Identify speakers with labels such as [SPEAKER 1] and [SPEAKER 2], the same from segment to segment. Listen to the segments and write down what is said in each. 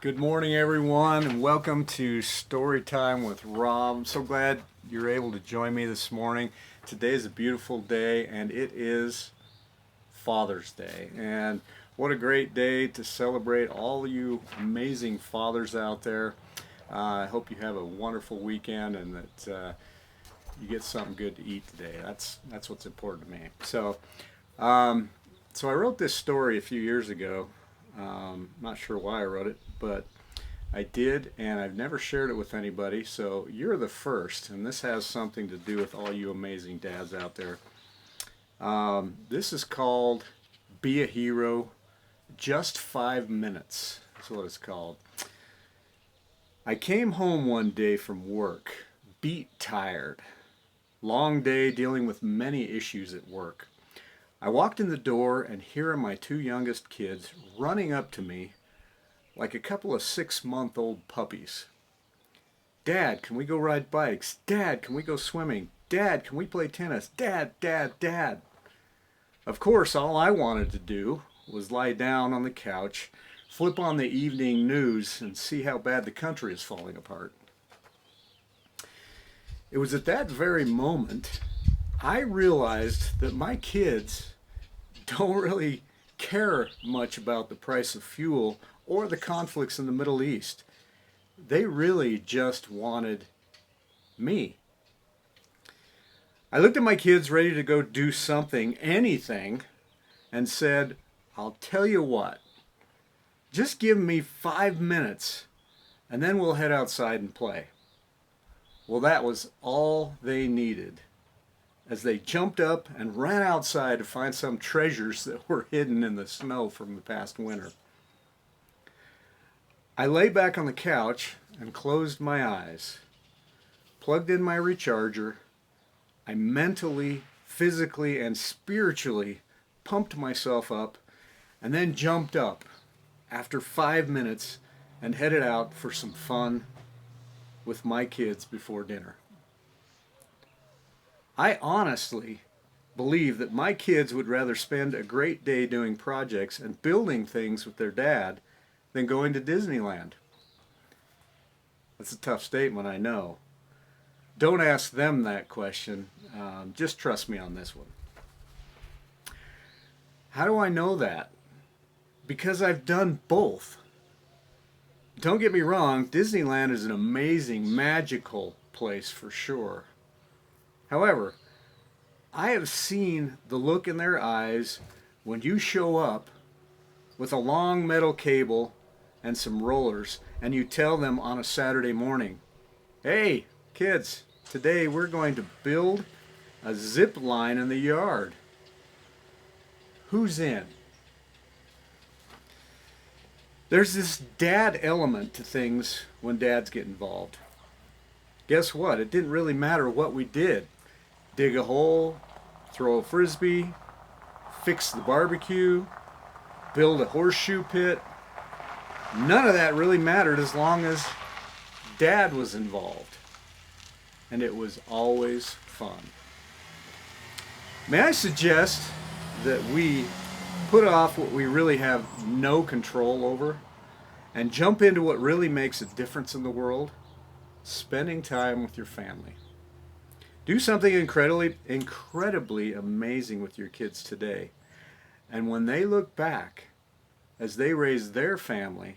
[SPEAKER 1] Good morning, everyone, and welcome to Storytime with Rob. I'm so glad you're able to join me this morning. Today is a beautiful day, and it is Father's Day. And what a great day to celebrate all you amazing fathers out there. I hope you have a wonderful weekend and that you get something good to eat today. That's what's important to me. Um, so I wrote this story a few years ago. Not sure why I wrote it, but I did, and I've never shared it with anybody. So you're the first, and this has something to do with all you amazing dads out there. This is called "Be a Hero." Just 5 minutes. That's what it's called. I came home one day from work, beat tired. Long day dealing with many issues at work. I walked in the door, and here are my two youngest kids running up to me like a couple of 6-month-old puppies. Dad, can we go ride bikes? Dad, can we go swimming? Dad, can we play tennis? Dad, Dad, Dad. Of course, all I wanted to do was lie down on the couch, flip on the evening news, and see how bad the country is falling apart. It was at that very moment I realized that my kids don't really care much about the price of fuel or the conflicts in the Middle East. They really just wanted me. I looked at my kids ready to go do something, anything, and said, I'll tell you what, just give me 5 minutes and then we'll head outside and play. Well, that was all they needed as they jumped up and ran outside to find some treasures that were hidden in the snow from the past winter. I lay back on the couch and closed my eyes, plugged in my recharger. I mentally, physically, and spiritually pumped myself up and then jumped up after 5 minutes and headed out for some fun with my kids before dinner. I honestly believe that my kids would rather spend a great day doing projects and building things with their dad than going to Disneyland. That's a tough statement, I know. Don't ask them that question. Just trust me on this one. How do I know that? Because I've done both. Don't get me wrong, Disneyland is an amazing, magical place for sure. However, I have seen the look in their eyes when you show up with a long metal cable and some rollers and you tell them on a Saturday morning, hey, kids, today we're going to build a zip line in the yard. Who's in? There's this dad element to things when dads get involved. Guess what? It didn't really matter what we did. Dig a hole, throw a frisbee, fix the barbecue, build a horseshoe pit. None of that really mattered as long as Dad was involved. And it was always fun. May I suggest that we put off what we really have no control over and jump into what really makes a difference in the world? Spending time with your family. Do something incredibly amazing with your kids today. And when they look back, as they raise their family,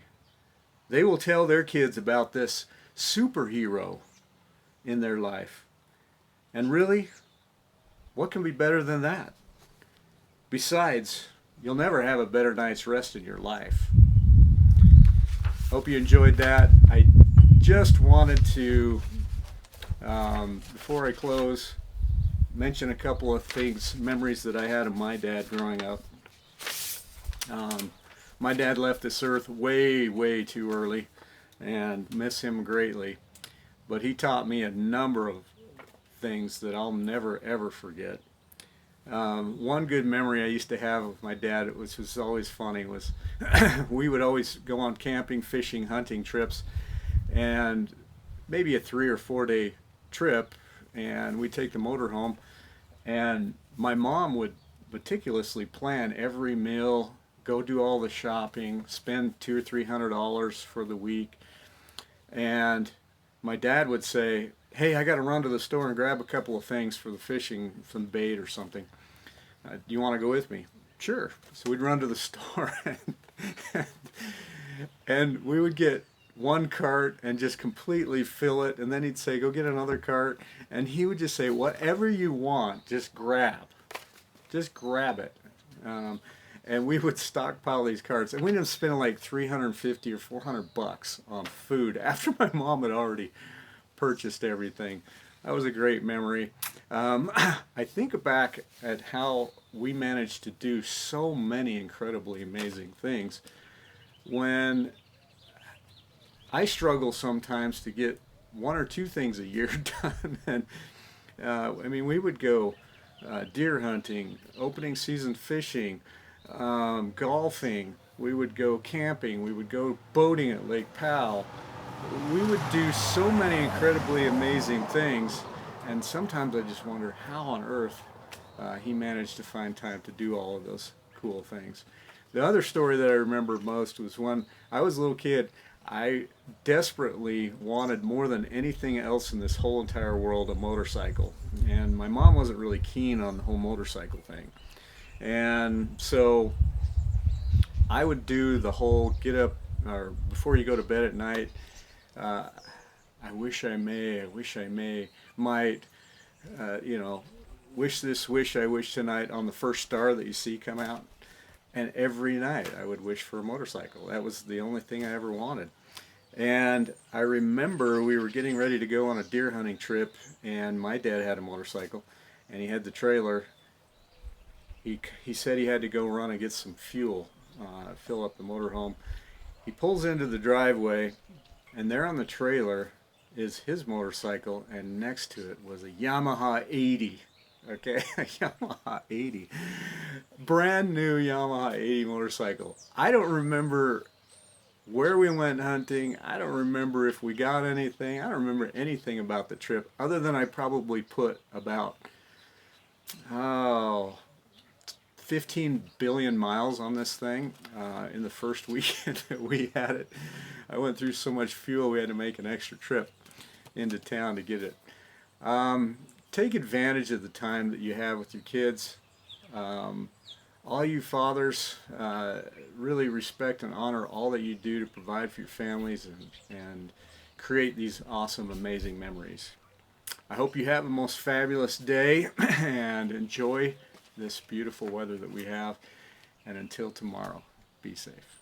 [SPEAKER 1] they will tell their kids about this superhero in their life. And really, what can be better than that? Besides, you'll never have a better night's rest in your life. Hope you enjoyed that. I just wanted to before I close, mention a couple of things, memories that I had of my dad growing up. My dad left this earth way, way too early, and miss him greatly. But he taught me a number of things that I'll never, ever forget. One good memory I used to have of my dad, which was always funny, was we would always go on camping, fishing, hunting trips, and maybe a 3 or 4 day trip, and we'd take the motorhome, and my mom would meticulously plan every meal, go do all the shopping, spend $200 or $300 for the week. And my dad would say, hey, I got to run to the store and grab a couple of things for the fishing, some bait or something. Do you want to go with me? Sure. So we'd run to the store and we would get one cart and just completely fill it, and then he'd say, go get another cart, and he would just say, whatever you want, just grab it. And we would stockpile these carts, and we ended up spending like $350 or $400 on food after my mom had already purchased everything. That was a great memory. I think back at how we managed to do so many incredibly amazing things when I struggle sometimes to get one or two things a year done. And I mean, we would go deer hunting, opening season fishing, golfing. We would go camping. We would go boating at Lake Powell. We would do so many incredibly amazing things, and sometimes I just wonder how on earth he managed to find time to do all of those cool things. The other story that I remember most was when I was a little kid. I desperately wanted more than anything else in this whole entire world a motorcycle, and my mom wasn't really keen on the whole motorcycle thing. And so I would do the whole get up, or before you go to bed at night, I wish I may, might, wish this, wish I wish tonight on the first star that you see come out. And every night I would wish for a motorcycle. That was the only thing I ever wanted. And I remember we were getting ready to go on a deer hunting trip, and my dad had a motorcycle, and he had the trailer. He said he had to go run and get some fuel, fill up the motorhome. He pulls into the driveway, and there on the trailer is his motorcycle, and next to it was a Yamaha 80. Okay, a Yamaha 80. Brand new Yamaha 80 motorcycle. I don't remember where we went hunting. I don't remember if we got anything. I don't remember anything about the trip other than I probably put about 15 billion miles on this thing in the first weekend that we had it. I went through so much fuel we had to make an extra trip into town to get it. Take advantage of the time that you have with your kids. All you fathers, really respect and honor all that you do to provide for your families and create these awesome, amazing memories. I hope you have a most fabulous day and enjoy this beautiful weather that we have. And until tomorrow, be safe.